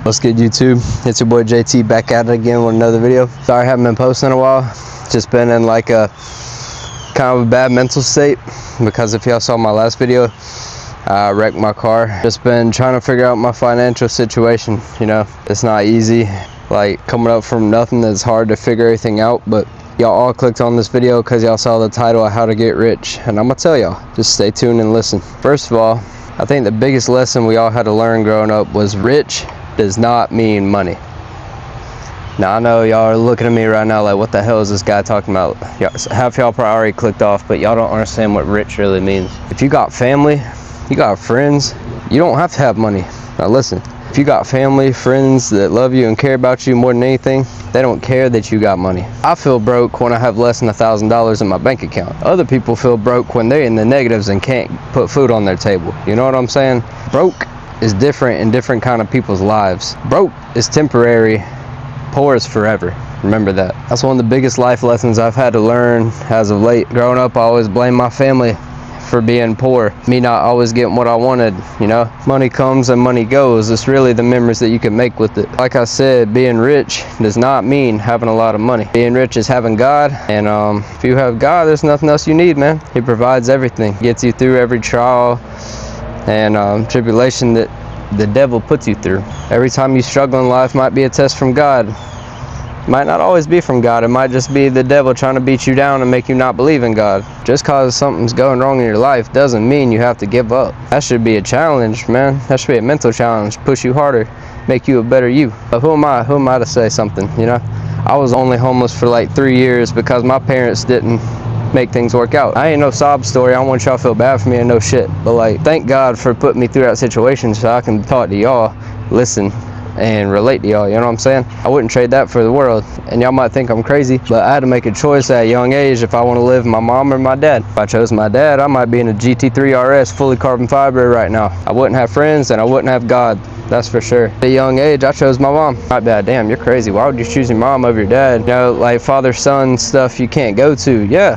What's good, YouTube? It's your boy JT back at it again with another video. Sorry I haven't been posting in a while. Just been in like a kind of a bad mental state because if y'all saw my last video, I wrecked my car. Just been trying to figure out my financial situation. You know, it's not easy. Like coming up from nothing, it's hard to figure everything out, but y'all all clicked on this video because y'all saw the title of How to Get Rich, and I'm gonna tell y'all, just stay tuned and listen. First of all, I think the biggest lesson we all had to learn growing up was rich does not mean money. Now I know y'all are looking at me right now like, what the hell is this guy talking about? Half y'all probably already clicked off, but y'all don't understand what rich really means. If you got family, you got friends, you don't have to have money. Now listen, if you got family, friends that love you and care about you more than anything, they don't care that you got money. I feel broke when I have less than $1,000 in my bank account. Other people feel broke when they're in the negatives and can't put food on their table. You know what I'm saying? Broke is different in different kind of people's lives. Broke is temporary, poor is forever. Remember that. That's one of the biggest life lessons I've had to learn as of late. Growing up, I always blamed my family for being poor, me not always getting what I wanted. You know, money comes and money goes. It's really the memories that you can make with it. Like I said, being rich does not mean having a lot of money. Being rich is having God, and if you have God, there's nothing else you need, man. He provides everything, gets you through every trial and tribulation that the devil puts you through. Every time you struggle in life might be a test from God. Might not always be from God. It might just be the devil trying to beat you down and make you not believe in God. Just cause something's going wrong in your life doesn't mean you have to give up. That should be a challenge, man. That should be a mental challenge. Push you harder, make you a better you. But who am I to say something, you know? I was only homeless for like 3 years because my parents didn't make things work out. I ain't no sob story. I don't want y'all to feel bad for me and no shit. But like, thank God for putting me through that situation so I can talk to y'all, listen, and relate to y'all, you know what I'm saying? I wouldn't trade that for the world. And y'all might think I'm crazy, but I had to make a choice at a young age if I want to live with my mom or my dad. If I chose my dad, I might be in a GT3 RS fully carbon fiber right now. I wouldn't have friends and I wouldn't have God, that's for sure. At a young age, I chose my mom. Might be like, damn, you're crazy. Why would you choose your mom over your dad? You know, like father-son stuff you can't go to. Yeah,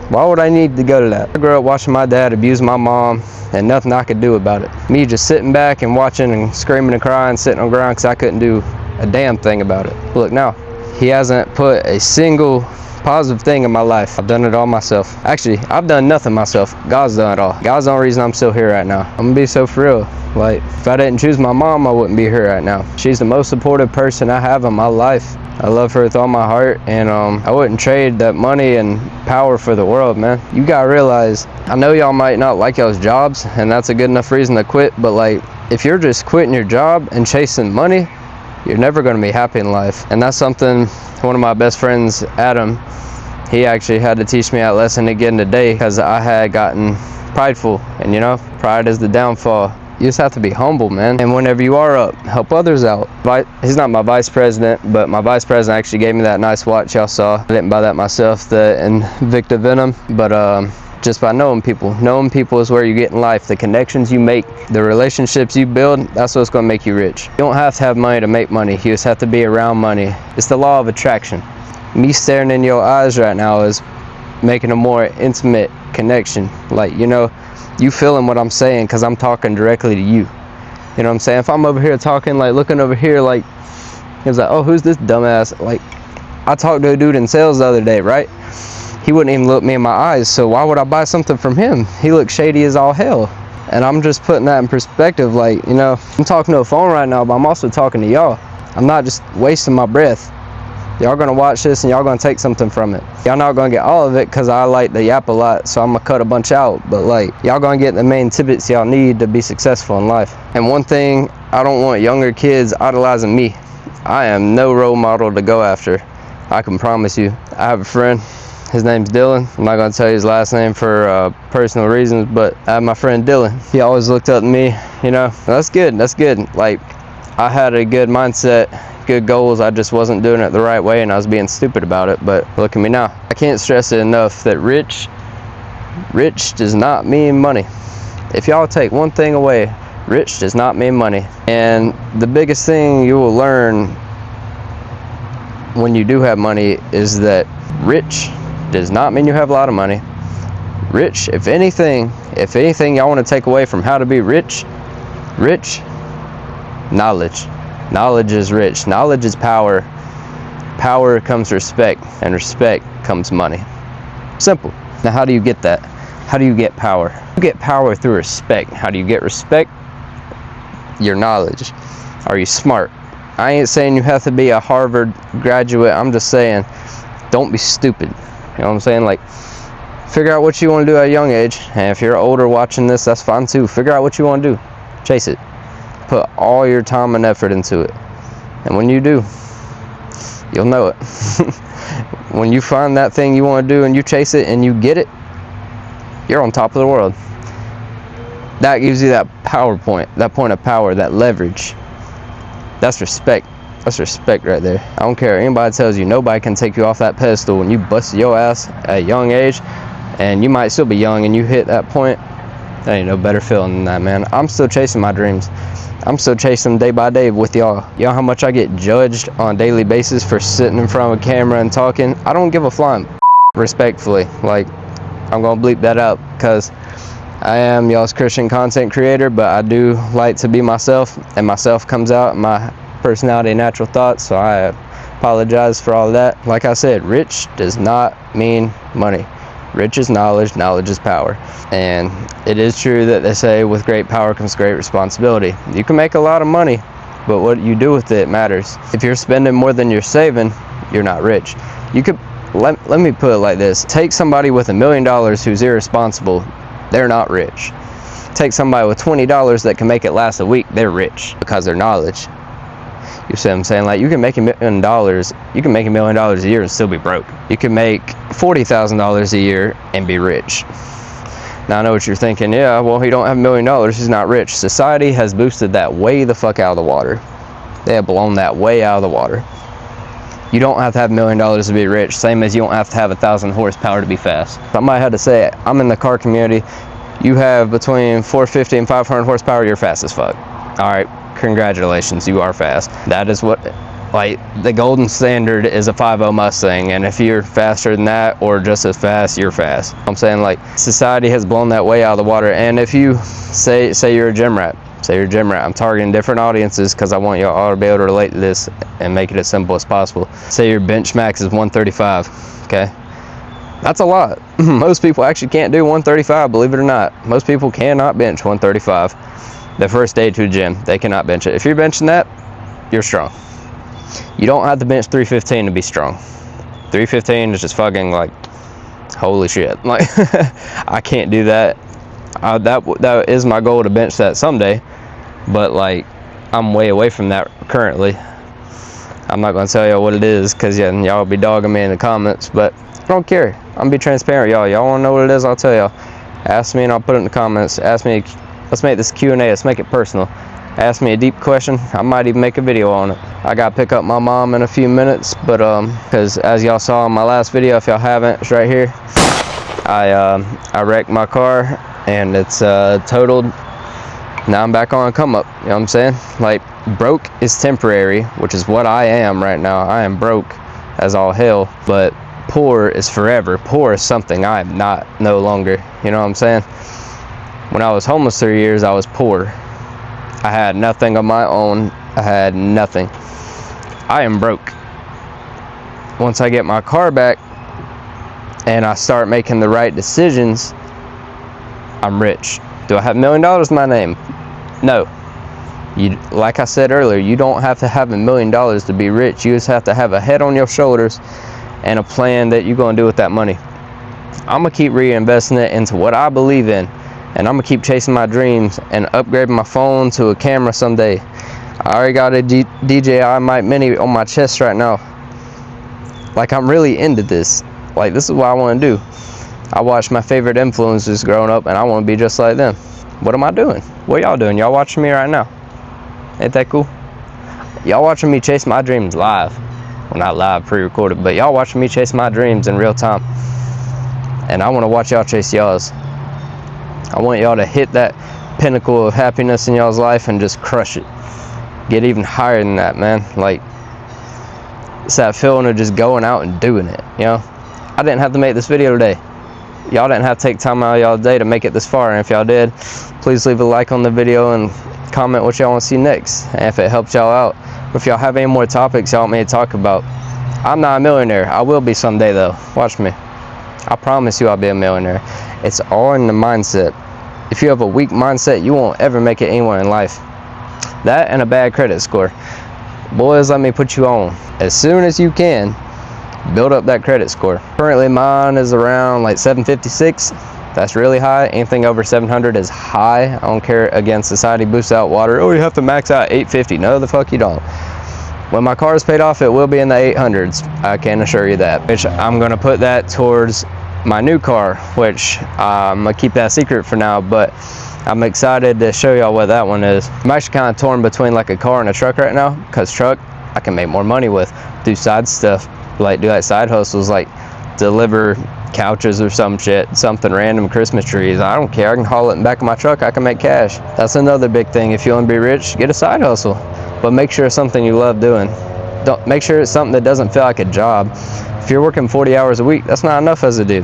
why would I need to go to that? I grew up watching my dad abuse my mom and nothing I could do about it. Me just sitting back and watching and screaming and crying, sitting on the ground because I couldn't do a damn thing about it. Look now, he hasn't put a single positive thing in my life. I've done it all myself. Actually, I've done nothing myself. God's done it all. God's the only reason I'm still here right now. I'm gonna be so for real. Like, if I didn't choose my mom, I wouldn't be here right now. She's the most supportive person I have in my life. I love her with all my heart, and I wouldn't trade that money and power for the world, man. You gotta realize, I know y'all might not like y'all's jobs, and that's a good enough reason to quit, but like, if you're just quitting your job and chasing money, you're never gonna be happy in life. And that's something one of my best friends, Adam, he actually had to teach me that lesson again today because I had gotten prideful, and you know, pride is the downfall. You just have to be humble, man. And whenever you are up, help others out. He's not my vice president, but my vice president actually gave me that nice watch y'all saw. I didn't buy that myself, the Invicta Venom, but just by knowing people. Knowing people is where you get in life. The connections you make, the relationships you build, that's what's gonna make you rich. You don't have to have money to make money. You just have to be around money. It's the law of attraction. Me staring in your eyes right now is making a more intimate connection. Like, you know, you feeling what I'm saying because I'm talking directly to you. You know what I'm saying? If I'm over here talking, like looking over here, like, he was like, oh, who's this dumbass? Like, I talked to a dude in sales the other day, right? He wouldn't even look me in my eyes, so why would I buy something from him? He looked shady as all hell. And I'm just putting that in perspective. Like, you know, I'm talking to a phone right now, but I'm also talking to y'all. I'm not just wasting my breath. Y'all gonna watch this and y'all gonna take something from it. Y'all not gonna get all of it because I like to yap a lot, so I'm gonna cut a bunch out. But like, y'all gonna get the main tidbits y'all need to be successful in life. And one thing, I don't want younger kids idolizing me. I am no role model to go after. I can promise you. I have a friend, his name's Dylan. I'm not gonna tell you his last name for personal reasons, but I have my friend Dylan. He always looked up to me, you know. That's good, that's good. Like, I had a good mindset, good goals. I just wasn't doing it the right way and I was being stupid about it. But look at me now. I can't stress it enough that rich does not mean money. If y'all take one thing away, rich does not mean money. And the biggest thing you will learn when you do have money is that rich does not mean you have a lot of money. Rich, if anything y'all want to take away from how to be rich, knowledge. Knowledge is rich. Knowledge is power. Power comes respect, and respect comes money. Simple. Now, how do you get that? How do you get power? You get power through respect. How do you get respect? Your knowledge. Are you smart? I ain't saying you have to be a Harvard graduate. I'm just saying, don't be stupid. You know what I'm saying? Like, figure out what you want to do at a young age. And if you're older watching this, that's fine too. Figure out what you want to do. Chase it. Put all your time and effort into it. And when you do, you'll know it. When you find that thing you want to do and you chase it and you get it, you're on top of the world. That gives you that power point, that point of power, that leverage. That's respect. That's respect right there. I don't care what anybody tells you. Nobody can take you off that pedestal when you bust your ass at a young age, and you might still be young and you hit that point. There ain't no better feeling than that, man. I'm still chasing my dreams. I'm still chasing them day by day with y'all. Y'all, how much I get judged on a daily basis for sitting in front of a camera and talking? I don't give a flying. Respectfully, like, I'm gonna bleep that out because I am y'all's Christian content creator, but I do like to be myself, and myself comes out in my personality and natural thoughts, so I apologize for all of that. Like I said, rich does not mean money. Rich is knowledge, knowledge is power. And it is true that they say with great power comes great responsibility. You can make a lot of money, but what you do with it matters. If you're spending more than you're saving, you're not rich. You could, let me put it like this. Take somebody with $1 million who's irresponsible, they're not rich. Take somebody with $20 that can make it last a week, they're rich because of their knowledge. You see what I'm saying? Like, you can make $1 million, you can make $1 million a year and still be broke. You can make $40,000 a year and be rich. Now, I know what you're thinking. Yeah, well, he don't have $1 million, he's not rich. Society has boosted that way the fuck out of the water. They have blown that way out of the water. You don't have to have $1 million to be rich, same as you don't have to have 1,000 horsepower to be fast. Somebody had to say it. I'm in the car community. You have between 450 and 500 horsepower, you're fast as fuck. All right. Congratulations, you are fast. That is what, like, the golden standard is a 5.0 Mustang, and if you're faster than that or just as fast, you're fast. I'm saying, like, society has blown that way out of the water. And if you say you're a gym rat, I'm targeting different audiences because I want y'all all to be able to relate to this and make it as simple as possible. Say your bench max is 135, okay? That's a lot. Most people actually can't do 135, believe it or not. Most people cannot bench 135. The first day to a gym, they cannot bench it. If you're benching that, you're strong. You don't have to bench 315 to be strong. 315 is just fucking like, holy shit. Like, I can't do that. That is my goal, to bench that someday, but like, I'm way away from that currently. I'm not gonna tell y'all what it is because y'all will be dogging me in the comments, but I don't care. I'm gonna be transparent, y'all. Y'all wanna know what it is? I'll tell y'all. Ask me and I'll put it in the comments. Ask me. Let's make this Q&A, let's make it personal. Ask me a deep question, I might even make a video on it. I gotta pick up my mom in a few minutes, but because as y'all saw in my last video, if y'all haven't, it's right here. I wrecked my car and it's totaled. Now I'm back on a come up, you know what I'm saying? Like, broke is temporary, which is what I am right now. I am broke as all hell, but poor is forever. Poor is something I am not no longer, you know what I'm saying? When I was homeless 3 years, I was poor. I had nothing of my own. I had nothing. I am broke. Once I get my car back and I start making the right decisions, I'm rich. Do I have $1 million in my name? No. Like I said earlier, you don't have to have $1 million to be rich. You just have to have a head on your shoulders and a plan that you're going to do with that money. I'm going to keep reinvesting it into what I believe in. And I'm gonna keep chasing my dreams and upgrading my phone to a camera someday. I already got a DJI Mic Mini on my chest right now. Like, I'm really into this. Like, this is what I want to do. I watched my favorite influencers growing up, and I want to be just like them. What am I doing? What y'all doing? Y'all watching me right now? Ain't that cool? Y'all watching me chase my dreams live. Well, not live, pre-recorded, but y'all watching me chase my dreams in real time. And I want to watch y'all chase y'all's. I want y'all to hit that pinnacle of happiness in y'all's life and just crush it. Get even higher than that, man. Like, it's that feeling of just going out and doing it, you know? I didn't have to make this video today. Y'all didn't have to take time out of y'all's day to make it this far, and if y'all did, please leave a like on the video and comment what y'all want to see next. And if it helped y'all out, If y'all have any more topics y'all want me to talk about. I'm not a millionaire. I will be someday though. Watch me. I promise you I'll be a millionaire. It's all in the mindset. If you have a weak mindset, you won't ever make it anywhere in life. That and a bad credit score. Boys, let me put you on. As soon as you can, build up that credit score. Currently mine is around like 756. That's really high. Anything over 700 is high. I don't care. Again, society boosts out water. Oh, you have to max out 850. No, the fuck you don't. When my car is paid off, it will be in the 800s. I can assure you that. Which I'm going to put that towards my new car, which I'm going to keep that secret for now, but I'm excited to show y'all what that one is. I'm actually kind of torn between like a car and a truck right now, because truck I can make more money with, do side stuff, like do like side hustles, like deliver couches or some shit, something random, Christmas trees. I don't care. I can haul it in the back of my truck. I can make cash. That's another big thing. If you want to be rich, get a side hustle, but make sure it's something you love doing. Don't make sure it's something that doesn't feel like a job. If you're working 40 hours a week, that's not enough as a dude.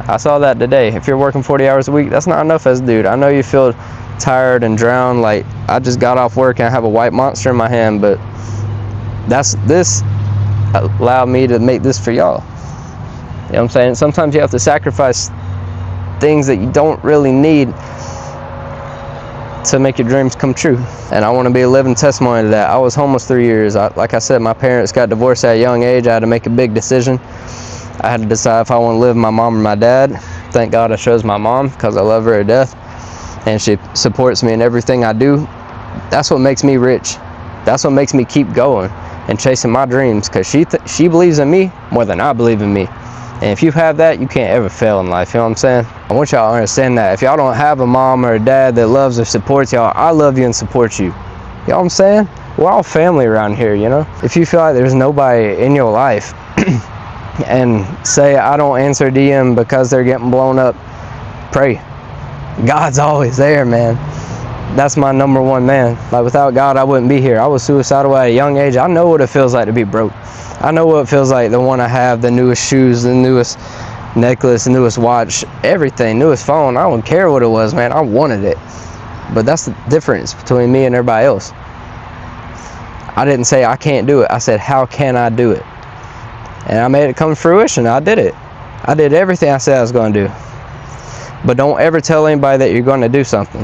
I saw that today. If you're working 40 hours a week, that's not enough as a dude. I know you feel tired and drowned. Like, I just got off work and I have a white monster in my hand, but this allowed me to make this for y'all. You know what I'm saying? Sometimes you have to sacrifice things that you don't really need to make your dreams come true. And I want to be a living testimony to that. I was homeless 3 years. Like I said, my parents got divorced at a young age. I had to make a big decision. I had to decide if I want to live with my mom or my dad. Thank God I chose my mom, because I love her to death, and she supports me in everything I do. That's what makes me rich. That's what makes me keep going and chasing my dreams, because she believes in me more than I believe in me. And if you have that, you can't ever fail in life. You know what I'm saying? I want y'all to understand that. If y'all don't have a mom or a dad that loves or supports y'all, I love you and support you. You know what I'm saying? We're all family around here, you know? If you feel like there's nobody in your life and say, I don't answer DM because they're getting blown up, pray. God's always there, man. That's my number one man. Like, without God, I wouldn't be here. I was suicidal at a young age. I know what it feels like to be broke. I know what it feels like to want to have the newest shoes, the newest necklace, the newest watch, everything, newest phone. I don't care what it was, man. I wanted it. But that's the difference between me and everybody else. I didn't say I can't do it. I said, how can I do it? And I made it come to fruition. I did it. I did everything I said I was going to do. But don't ever tell anybody that you're going to do something.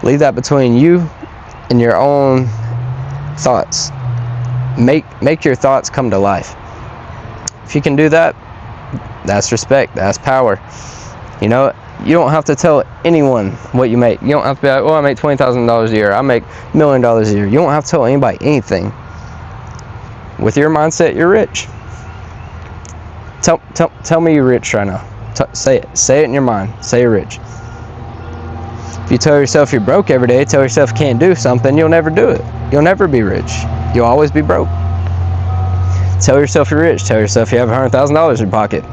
Leave that between you and your own thoughts. Make your thoughts come to life. If you can do that, that's respect. That's power. You know, you don't have to tell anyone what you make. You don't have to be like, oh, I make $20,000 a year. I make $1 million a year. You don't have to tell anybody anything. With your mindset, you're rich. Tell me you're rich right now. Say it. Say it in your mind. Say you're rich. If you tell yourself you're broke every day, tell yourself you can't do something, you'll never do it. You'll never be rich. You'll always be broke. Tell yourself you're rich. Tell yourself you have $100,000 in your pocket.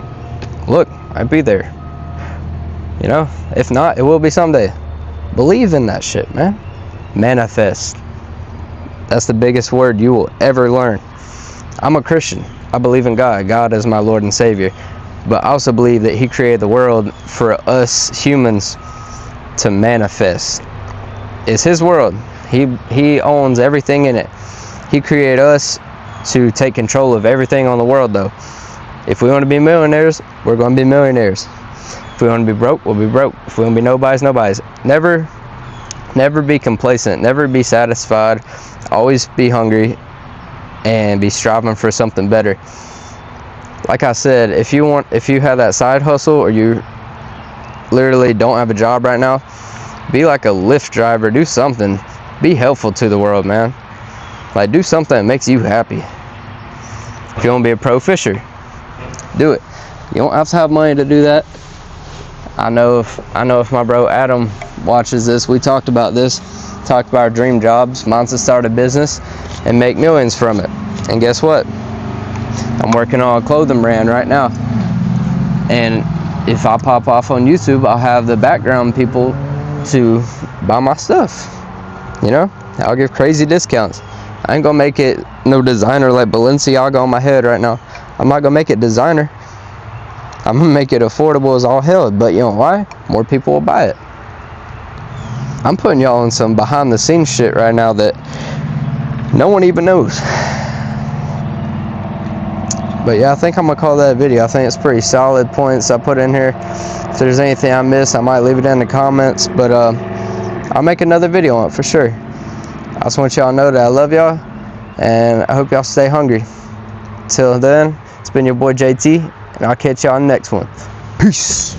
Look, I'd be there. You know, if not, it will be someday. Believe in that shit, man. Manifest. That's the biggest word you will ever learn. I'm a Christian. I believe in God. God is my Lord and Savior. But I also believe that He created the world for us humans to manifest. It's His world. He owns everything in it. He created us to take control of everything on the world, though. If we want to be millionaires, we're going to be millionaires. If we want to be broke, we'll be broke. If we want to be nobody's, nobody's. Never be complacent. Never be satisfied. Always be hungry and be striving for something better. Like I said, if you have that side hustle, or you literally don't have a job right now, be like a Lyft driver. Do something. Be helpful to the world, man. Like, do something that makes you happy. If you want to be a pro fisher, do it. You don't have to have money to do that. I know if my bro Adam watches this, we talked about this. Talked about our dream jobs. Mine's to start a business and make millions from it. And guess what? I'm working on a clothing brand right now. And if I pop off on YouTube, I'll have the background people to buy my stuff. You know, I'll give crazy discounts. I ain't gonna make it no designer like Balenciaga on my head right now. I'm not gonna make it designer. I'm gonna make it affordable as all hell. But you know why? More people will buy it. I'm putting y'all on some behind the scenes shit right now that no one even knows. But yeah, I think I'm gonna call that a video. I think it's pretty solid points I put in here. If there's anything I missed, I might leave it in the comments, but I'll make another video on it for sure. I just want y'all to know that I love y'all, and I hope y'all stay hungry. Till then, it's been your boy JT, and I'll catch y'all on the next one. Peace.